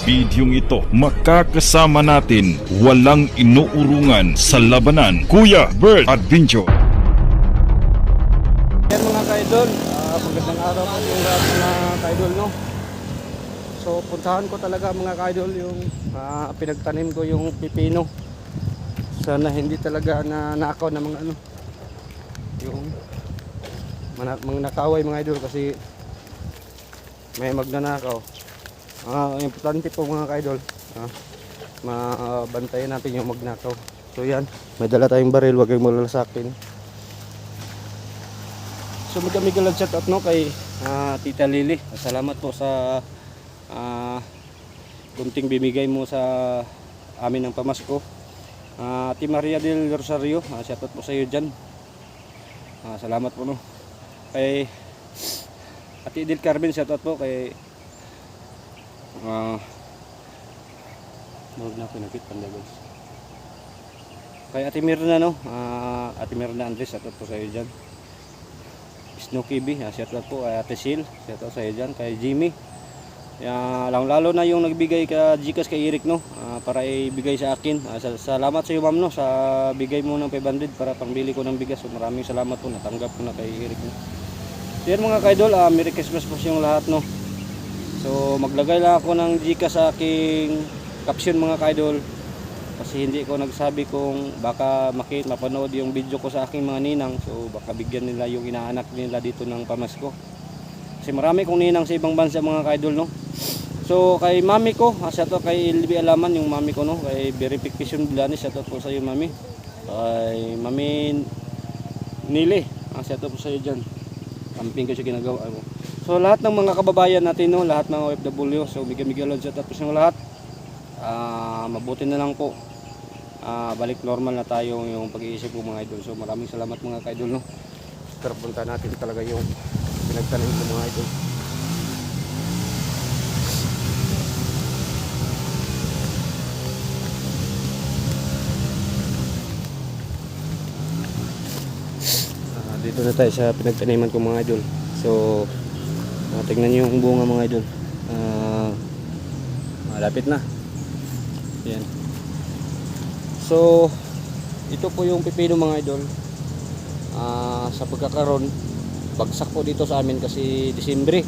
bidyong ito, makakasama natin walang inuurungan sa labanan, Kuya Bert Adventure. Yan mga ka-idol, magandang araw po yung lahat mga ka-idol, no? So puntahan ko talaga mga ka-idol yung pinagtanim ko yung pipino. Sana hindi talaga nakaw na mga yung mga nakaway mga idol, kasi may magnanakaw. Importante po mga ka-idol, mabantayan natin yung magnakaw. So yan, may dala tayong baril, huwag kayong malalasakin. So magamigalag shout out no kay Tita Lily. Salamat po sa kunting bibigay mo sa amin ng pamasko. Ate Maria del Rosario, shout out po sa iyo dyan. Salamat po no. Kay Ate Edil Carmen, shout out po kay na pinakit panda guys. Kay Ate Mirna no, Ate Mirna Andres, shout out po sa iyo dyan. Snooki B, shout out po kay Ate Sil, shout out sa iyo dyan. Kay Jimmy, lalo na yung nagbigay ka Gcash kay Eric no, para ibigay sa akin. Salamat sa iyo ma'am no, sa bigay mo ng 500 para pangbili ko ng bigas. So maraming salamat po, natanggap ko na kay Eric no. So yan mga ka-idol, Merry Christmas po sa yung lahat no. So maglagay lang ako ng Gcash sa aking caption mga ka-idol, kasi hindi ko nagsabi kung baka mapanood yung video ko sa aking mga ninang. So baka bigyan nila yung inaanak nila dito ng pamasko, kasi marami kong ninang sa ibang bansa mga ka-idol no. So kay mami ko, shout out kay Ilbi Alaman, yung mami ko no, kay Verification Blanes, shout out po sa iyo mami. Kay mami Nili, shout out po sa iyo dyan, camping kasi ginagawa mo. So lahat ng mga kababayan natin no, lahat ng OFW, so bigyan lang shout out po sa lahat. Mabuti na lang po, balik normal na tayo yung pag-iisip ko mga idol. So maraming salamat mga ka-idol no. Pero punta natin talaga yung pinagtanim ko mga idol. Dito na tayo sa pinagtaniman ko mga idol. So tingnan nyo yung bunga mga idol, malapit na yan. So ito po yung pipino mga idol. Sa pagkakaroon, bagsak po dito sa amin kasi Disyembre,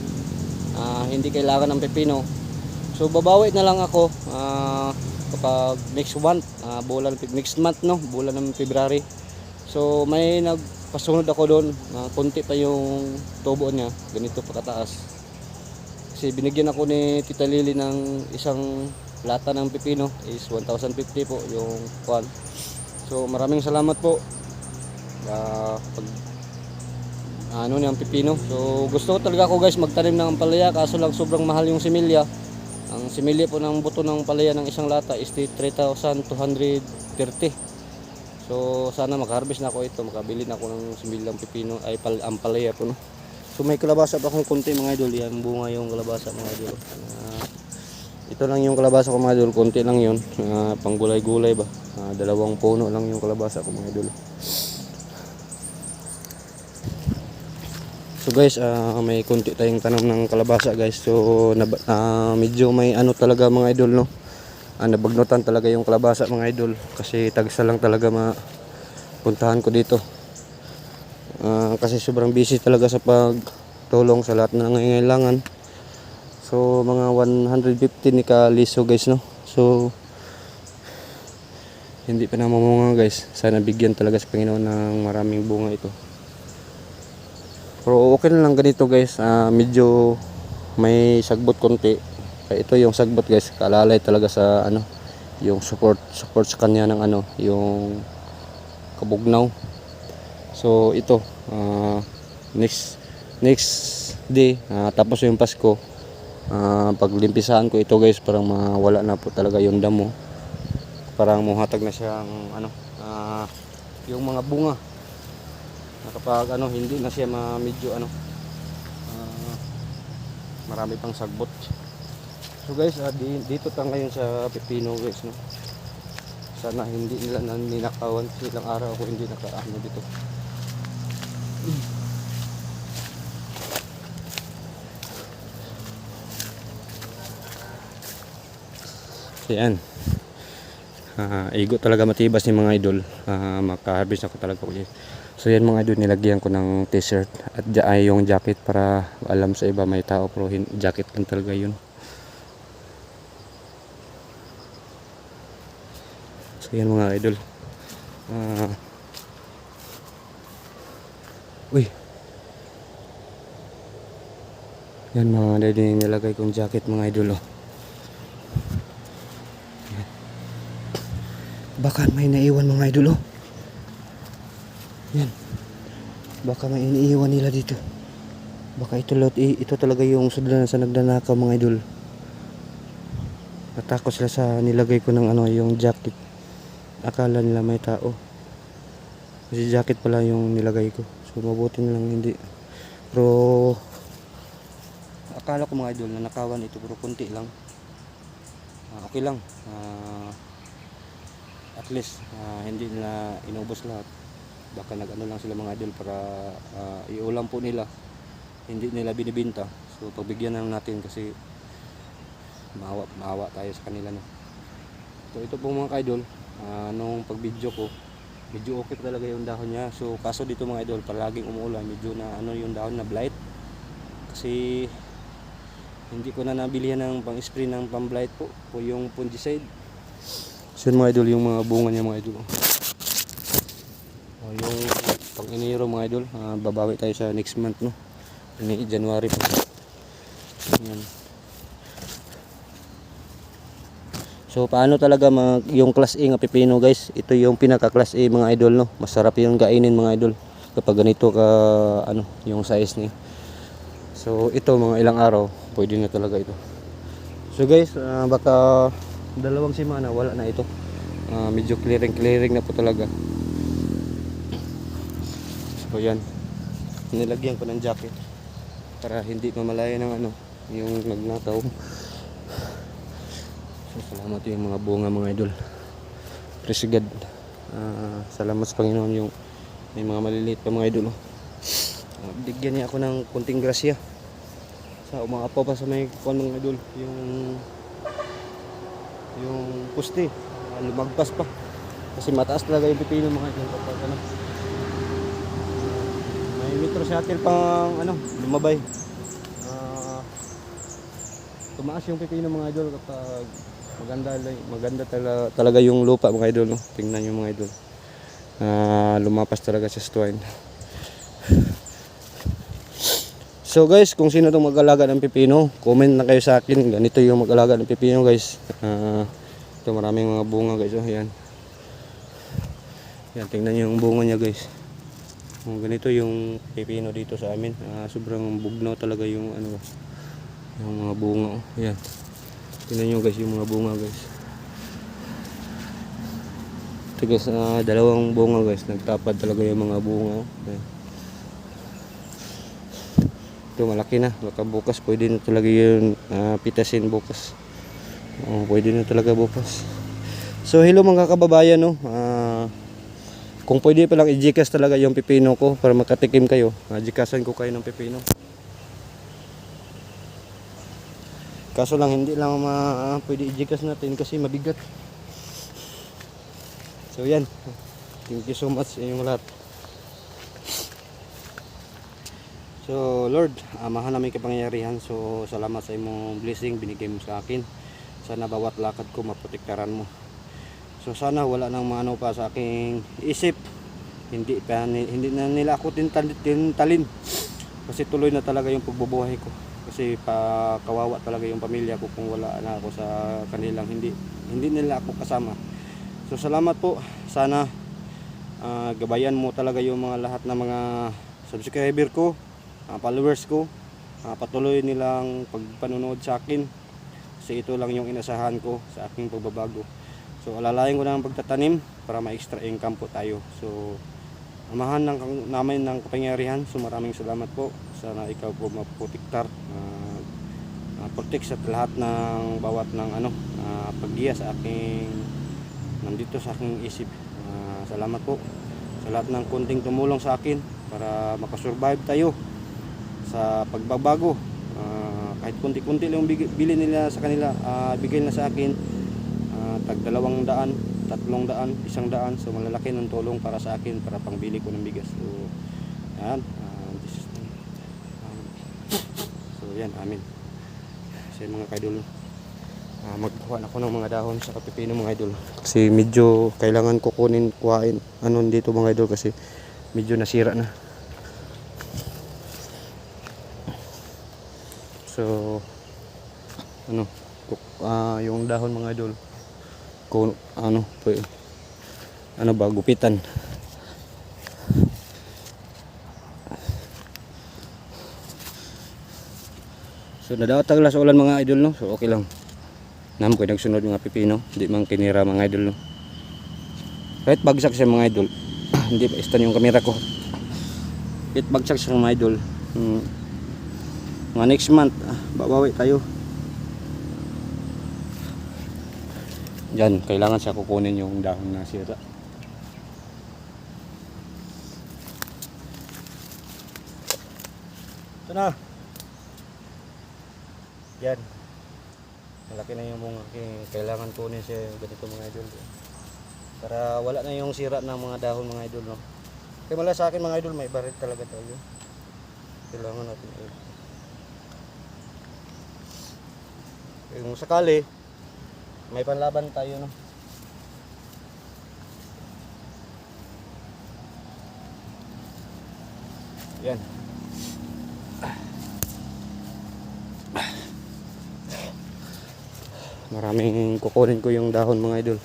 hindi kailangan ng pipino. So babawi na lang ako kapag next month, next month no, bulan ng February. So may nagpasunod ako doon, konti pa yung tubo niya, ganito pa kataas. Kasi binigyan ako ni Tita Lily ng isang lata ng pipino, is 1,050 po yung kwan. So maraming salamat po pag niyang pipino. So gusto ko talaga ako guys magtanim ng ampalaya, kaso lang sobrang mahal yung similya. Ang similya po ng buto ng palaya ng isang lata is 3,230. So sana makaharvest na ako ito, makabili na ako ng similyang pipino ay ampalaya po no. So may kalabasa pa akong konti mga idol, yan bunga yung kalabasa mga idol. Ito lang yung kalabasa ko mga idol, konti lang yun, pang gulay-gulay ba, 2 puno lang yung kalabasa ko mga idol. So guys, may konti tayong tanam ng kalabasa guys. So medyo may talaga mga idol no, nabagnutan talaga yung kalabasa mga idol, kasi tagsa lang talaga mapuntahan ko dito. Kasi sobrang busy talaga sa pagtulong sa lahat na nangangailangan. So mga 150 ni kaliso guys no. So hindi pa namumunga guys, sana bigyan talaga sa Panginoon ng maraming bunga ito. Pero okay na lang ganito guys, medyo may sagbot konti. Ito yung sagbot guys, kalalay talaga sa yung support sa kanya ng yung kabugnaw. So ito next day, tapos yung Pasko, paglimpisahan ko ito guys, parang mawala na po talaga yung damo, parang muhatag na siyang yung mga bunga kapag hindi na siya medyo marami pang sagbot. So guys, dito tayo ngayon sa pipino guys no. Sana hindi nila ninakawan, ilang araw ako hindi nakaano dito. Yan. Igo talaga matibas ni mga idol. Makaharvest ako talaga ulit. So yan mga idol, nilagyan ko ng t-shirt at yung jacket para alam sa iba may tao, pero jacket lang talaga yun. So yan mga idol. Uy. Yan mga idol, nilagay kong jacket mga idol. Oh. Baka may naiwan mga idol. Oh. Yan. Baka may iniiwan nila dito. Baka ito talaga yung sudlan sa nagnanakaw mga idol. Natakot sila sa nilagay ko ng yung jacket. Akala nila may tao. Kasi jacket pala yung nilagay ko. So mabuti na lang hindi. Pero akala ko mga idol na nakawan ito, pero konti lang. Okay lang. At least hindi nila inubos lahat. Baka nag-ano lang sila mga idol para iulam po nila, hindi nila binibinta. So pagbigyan na natin kasi maawa tayo sa kanila, no? So ito po mga idol, nung pag-video ko, medyo okay pa talaga yung dahon niya. So kaso dito mga idol, palaging umuulan, medyo na yung dahon na blight. Kasi hindi ko na nabilihan ng pang-spray ng pang-blight po yung fungicide. So mga idol, yung mga bunga niya mga idol. Yung pang-iniro mga idol, babawi tayo sa next month, no? January pa. Yan. So paano talaga yung class A nga pipino guys? Ito yung pinaka class A mga idol, no? Masarap yung kainin mga idol kapag ganito ka yung size niya. So ito mga ilang araw pwede na talaga ito. So guys, baka 2 semana wala na ito. Medyo clearing na po talaga. So yan, nilagyan ko ng jacket para hindi mamalaya ng yung nagnakaw. So salamat yung mga bunga mga idol. Praise God. Salamat sa Panginoon yung may mga maliliit pa mga idol. Bigyan niya ako ng kunting grasya sa umaapaw pa sa may mga idol, yung puste, lumagpas pa kasi mataas talaga yung pipino mga idol kapag may metro shuttle pang lumabay. Tumaas yung pipino mga idol kapag maganda talaga yung lupa mga idol, no? Tingnan nyo mga idol, lumapas talaga sa swine. So guys, kung sino itong mag-alaga ng pipino, comment na kayo sa akin. Ganito yung mag-alaga ng pipino guys. Ito maraming mga bunga guys. Oh, yan. Yan, tingnan nyo yung bunga niya guys. Ganito yung pipino dito sa amin. Sobrang bugnaw talaga yung yung mga bunga. Oh. Yan. Tingnan nyo guys yung mga bunga guys. Ito guys, 2 bunga guys. Nagtapad talaga yung mga bunga. Oh. Yan. Ito malaki na, baka bukas pwede na talaga yun pitasin bukas. Pwede na talaga bukas. So hello mga kababayan, no? Kung pwede pa lang i-gcash talaga yung pipino ko para makatikim kayo, gcashan ko kayo ng pipino. Kaso lang hindi lang pwede i-gcash natin kasi mabigat. So yan, thank you so much sa inyong lahat. So Lord, mahal namin kapangyarihan. So salamat sa imong blessing binigay mo sa akin. Sana bawat lakad ko maprotektaran mo. So sana wala nang maano pa sa aking isip. Hindi na nila ako tintalin. Kasi tuloy na talaga yung pagbubuhay ko. Kasi kawawa talaga yung pamilya ko kung wala na ako sa kanilang hindi nila ako kasama. So salamat po. Sana gabayan mo talaga yung mga lahat na mga subscriber ko, followers ko, patuloy nilang pagpanonood sa akin kasi ito lang yung inasahan ko sa aking pagbabago. So alalayan ko na ang pagtatanim para ma-extra income po tayo. So amahan namin ng kapangyarihan. So maraming salamat po. Sana ikaw po maprotektar, protect sa lahat ng bawat ng paggiya sa aking nandito sa aking isip. Salamat po sa lahat ng kunting tumulong sa akin para makasurvive tayo sa pagbabago. Kahit kunti-kunti lang bili nila sa kanila, bigay na sa akin, tag 200, 300, 100. So malalaki ng tulong para sa akin para pangbili ko ng bigas. So yan, so yan, amin. Kasi mga kaidol, magkuha ako ng mga dahon sa pipino mga idol. Kasi medyo kailangan ko kuhain dito mga idol kasi medyo nasira na. So yung dahon mga idol kung gupitan. So nadawat taglas ulan mga idol no. So okay lang. Nam ko nagsunod mga pipino, hindi man kinira mga idol no. Kahit bagsak siya mga idol, hindi pa istan yung kamera ko. Kahit bagsak siya mga idol. Mga next month, babawi tayo. Diyan, kailangan siya kukunin yung dahon na sira. Ito na. Yan. Malaki na yung mga kailangan kunin siya ganito mga idol. Para wala na yung sira ng mga dahon mga idol. No? Kaya mala sa akin mga idol, may baril talaga tayo. Kailangan natin yung sakali may panlaban tayo no. Yan. Maraming kukunin ko yung dahon mga idol.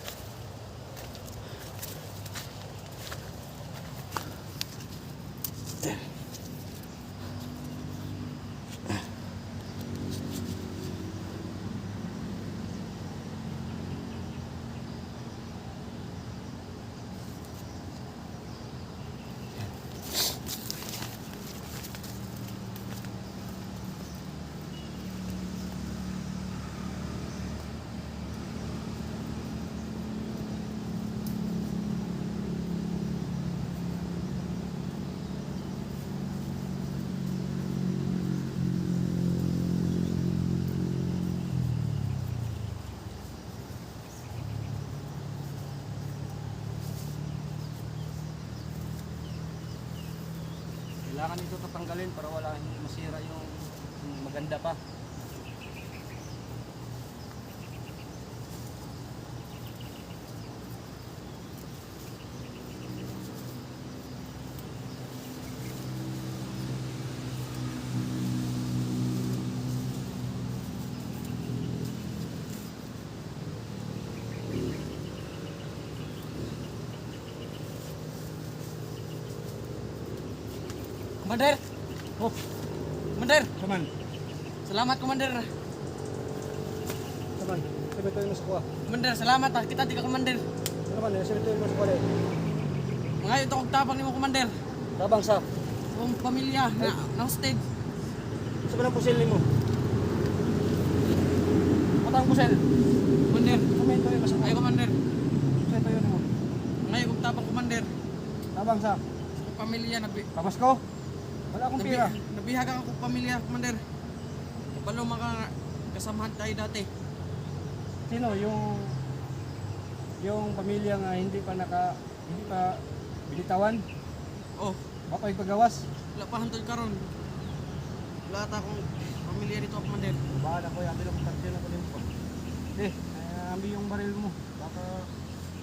Kailangan ito tatanggalin para wala hindi masira yung maganda pa. Komander! Oh! Komander! Saman, Salamat, Komander! saman. Sabi tayo mo sa kuha. Komander, salamat ah! Kita di ka, Komander! Saman, sabi tayo mo sa kuha. Mga ito kong tapang ni mo, Komander! Tabang sa. Kung pamilya na hosted. Sabi ng pusil ni mo. Matang pusel! Komander! Sabi tayo mo sa kuha. Ay, Komander! Sabi tayo mo. Ngayon kong tapang, Komander! Tabang sa. Kung pamilya, Pamasko. Wala akong pira. nabihagan ako pamilya, Komander! Palo mga kasamahan tayo dati. Sino yung pamilya nga hindi pa bilitawan? Oh, Baka ipagawas. wala pa hantod karon. Wala ta akong pamilya dito, Komander. Bahala ko yan, ako tansya na ko din po. Ambi yung baril mo. Baka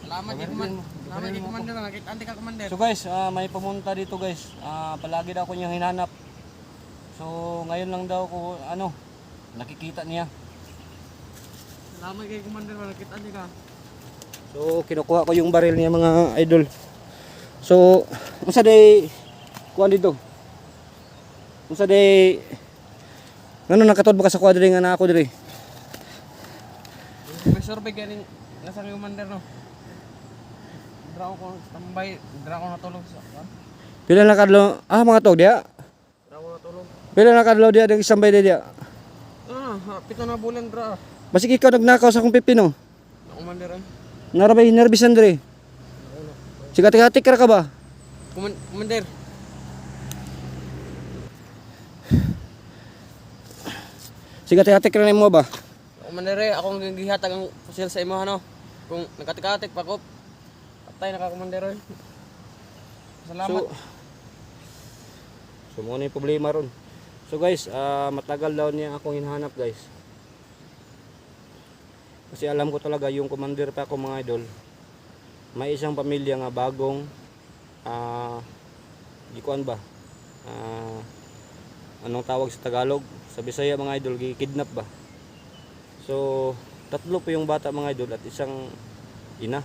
Salamat kay Komander. Salamat kay Komander. Nakita ka, Komander. So guys, may pumunta dito guys. Palagi daw ko niyang hinanap. So ngayon lang daw ko nakikita niya. Salamat kay Komander. Nakita ka. So kinukuha ko yung baril niya mga idol. So unsa day kuan dito? Unsa day nakatod ba ka sa kwadro nga na ako diri? May survey galing nasa Komander no. Dra ko tambay, dra ko natulog sa kan. Pila na kadlo? Mga tog dia. Dra ko natulog. Pila na kadlo dia ding isambay dia. Pito na bulan dra. Basig ikaw nagnakaw sa akong pipino. Komander ay. Narabay nerbisan diri. Sigatik-atik ka ba? Komander. Sigatik-atik ka na mo ba? Komander, akong gihatag ang pusil sa imo ano. Kung nakatik-atik pa ko, patay na ka commander. Salamat. So muna yung problema ron. So guys, matagal daw niya akong hinahanap guys. Kasi alam ko talaga yung commander pa ako mga idol. May isang pamilya nga bagong gikuan ba? Anong tawag sa Tagalog? Sa Bisaya mga idol, kidnap ba? So, tatlo po yung bata mga idol at isang ina.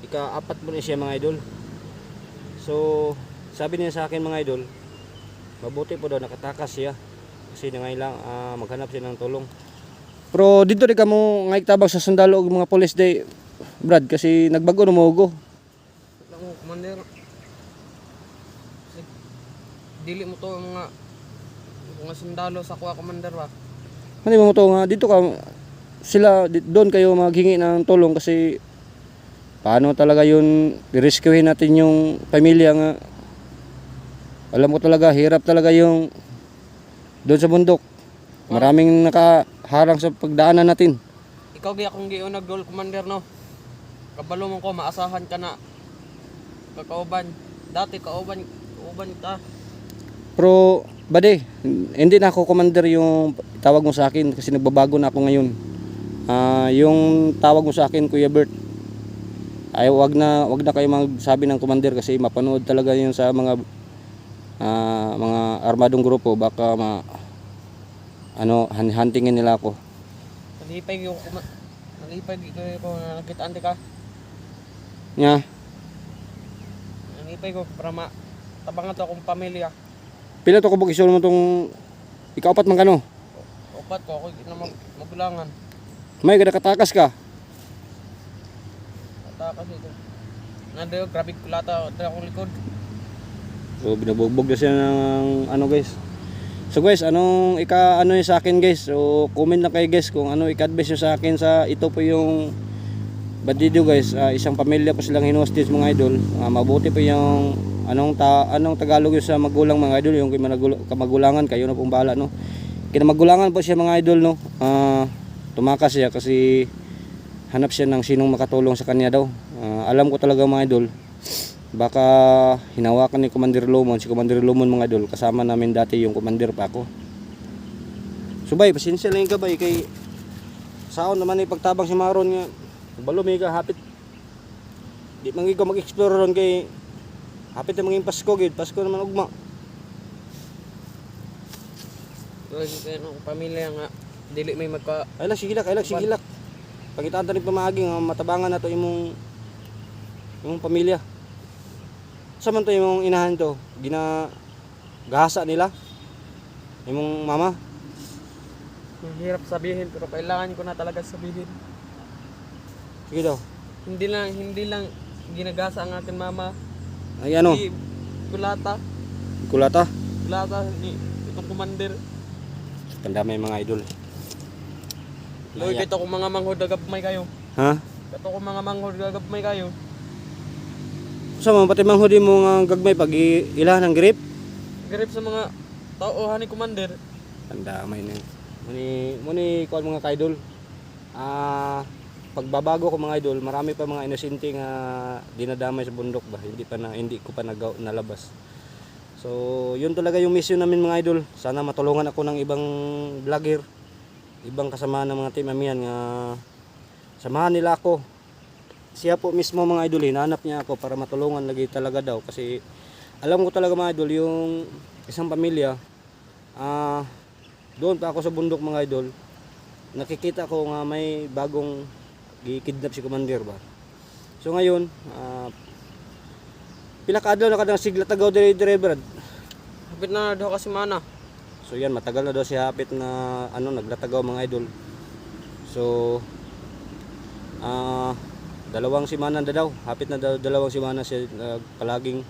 Ika-apat po na siya mga idol. So, sabi niya sa akin mga idol, mabuti po daw nakatakas siya. Kasi nangailang maghanap siya ng tulong. Pero dito di ka mo ngay tabang sa sundalo og mga police day, Brad, kasi nagbago na mogo. Lang mo commander. Dili mo to mga sundalo sa kuha commander ba. Hindi mo to nga dito ka doon kayo maghingi ng tulong kasi paano talaga yun i-rescuehin natin yung pamilya nga. Alam ko talaga hirap talaga yung doon sa bundok. Maraming nakaharang sa pagdaanan natin. Ikaw gi akong giunag goal commander no. Kabalo mo ko maasahan ka na. Kakauban. Dati kauban ta. Pero bade, hindi na ako commander yung tawag mo sa akin kasi nagbabago na ako ngayon. Yung tawag mo sa akin Kuya Bert. Ay wag na kayo magsabi ng commander kasi mapanood talaga yun sa mga armadong grupo baka huntingin nila ako. Nalipay ko nakita ante ka. Nya, Nalipay ko para tabangan to akong pamilya. pila to ko bug isulod mo tong ikaapat man kano. Upat ko ako na magulangan. May kada katakas ka. Takas ito. Nandiyo grabe kulata akong likod. So binabugbog na siya ng guys. So guys, yung sa akin guys. So comment lang kayo guys kung ika-advise nyo sa akin sa ito po yung bad video guys. Isang pamilya po silang hinostage mga idol. Mabuti po yung anong Tagalog yun sa magulang mga idol, yung kamagulangan kayo na pong bahala no. Kinamagulangan po siya mga idol no. Tumakas siya kasi hanap siya ng sinong makatulong sa kanya daw. Alam ko talaga mga idol, baka hinawakan ni Commander Lomon, si Commander Lomon mga idol, kasama namin dati yung commander pa ako. So bay, pasensya lang yung gabay kay saon naman ay pagtabang si Maron nga balo may hapit di man ko mag-explore ron kay hapit na maging Pasko gid, Pasko naman ugma. Kaya no pamilya nga dili may magka Ay lang sige lak. Pagitaan ta ni pamagi nga matabangan nato imong pamilya. Sa man to imong inahan to, gahasa nila. Imong mama. hirap sabihin pero kailangan ko na talaga sabihin. Sige daw. Hindi lang ginagasa ang ating mama. Ay ano? Si Kulata Kulata. Ni itong commander. Pandamay mga idol. Loy kito ko mga manghod gagabmay kayo. Ha? Kato ko mga manghod gagabmay kayo. Sa mga pati manghudi mo nga gagmay pag ilahan ng grip. Grip sa mga tauhan ni commander. Pandamay na. Muni kuan mga ka-idol. Pagbabago ko mga idol, marami pa mga inosente nga dinadamay sa bundok ba. Hindi ko pa nalabas. So, yun talaga yung mission namin mga idol. Sana matulungan ako ng ibang vlogger, ibang kasama ng mga team amihan nga samahan nila ako. Siya po mismo mga idol, hinanap niya ako para matulungan lagi talaga daw kasi alam ko talaga mga idol yung isang pamilya doon pa ako sa bundok mga idol, nakikita ko nga may bagong gikidnap si commander ba. So ngayon pila ka adlaw na kadang sigla tagaw dire Brad. Hapit na daw kasi mana. So yan, matagal na daw siya hapit na naglatagaw mga idol. So dalawang simana na daw, hapit na dalawang simana siya palaging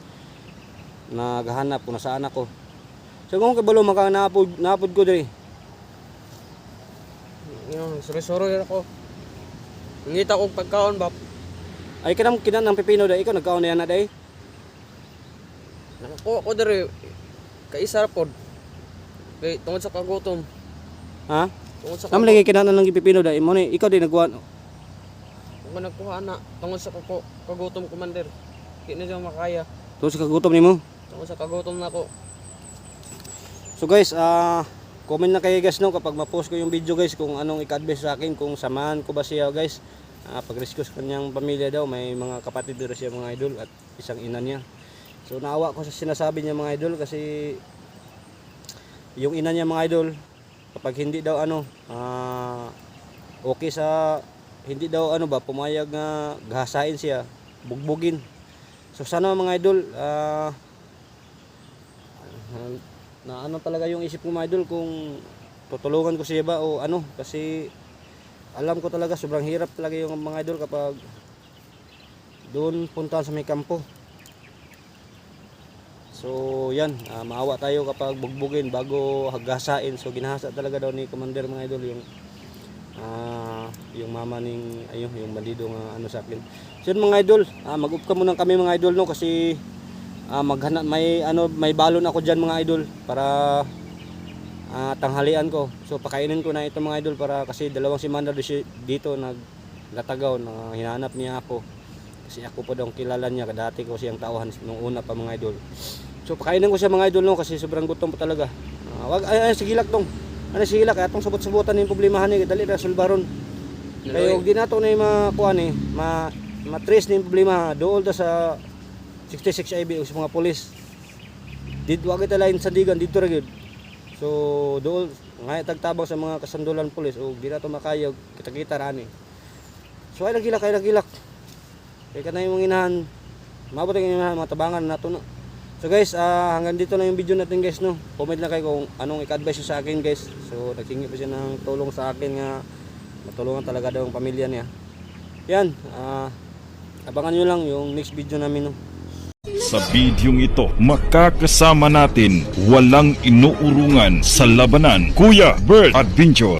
naghahanap kung nasaan ako. So kung kabalo naapod ko dire. Yung suro-suro yun ako. Ngita ko pagkaon ba? Ay kinang ng pipino da ikaw nagkaon na yan na day. Nakakuha ko dire kaisa pod. Kay tungod sa kagutom. Ha? Tungod sa Nam lagi kinahanglan ng pipino da imo ni ikaw din nagkuha. Kung nagkuha na, tungod sa kagutom, commander. Di na siya makaya. To sa kagutom nimo. Tungod sa kagutom na ko. So guys, comment na kayo guys no kapag ma-post ko yung video guys kung anong i-advise sa akin, kung samahan ko ba siya guys. Pag-rescue sa kanyang pamilya daw, may mga kapatid din siya mga idol at isang ina niya. So naawa ko sa sinasabi niya mga idol kasi yung ina niya mga idol kapag hindi daw okay sa hindi daw pumayag na gahasain siya, bugbugin. So sana mga idol na talaga yung isip ko mga idol kung tutulungan ko siya ba o kasi alam ko talaga sobrang hirap talaga yung mga idol kapag doon punta sa may kampo. So yan, maawa tayo kapag bugbugin bago hagasain. So ginahasa talaga daw ni commander mga idol yung mama ning yung bandido nga sa akin. So yun, mga idol, mag-up ka muna kami mga idol no kasi maghanap may balon ako diyan mga idol para tanghalian ko. So pakainin ko na ito mga idol para kasi dalawang semana dito naglatagaw na hinahanap niya ako. Kasi ako po daw kilala niya, dati ko siyang tauhan nung una pa mga idol. So pakainin ko siya mga idol no kasi sobrang gutom pa talaga. Wag sigilak tong. Sigilak atong sabot-sabotan yung problemahan ni dali ra sulbaron. Kayo di nato na makuha ni ma-trace ni problema dool ta sa 66 IB o sa mga pulis. Dito wag ita lain sa digan dito ra gyud. So dool nga tagtabang sa mga kasandulan pulis o di nato makayog kita-kita ra ni. So ay nagilak. Kaya ka na yung inahan, mabot ang inahan, mga tabangan nato no. So guys, hanggang dito na yung video natin guys no. Comment na kayo kung anong i-advise sa akin guys. So naghingi pa siya ng tulong sa akin nga matulungan talaga daw ang pamilya niya. Yan, abangan nyo lang yung next video namin no. Sa bidyong ito, makakasama natin walang inuurungan sa labanan, Kuya Bert Adventure.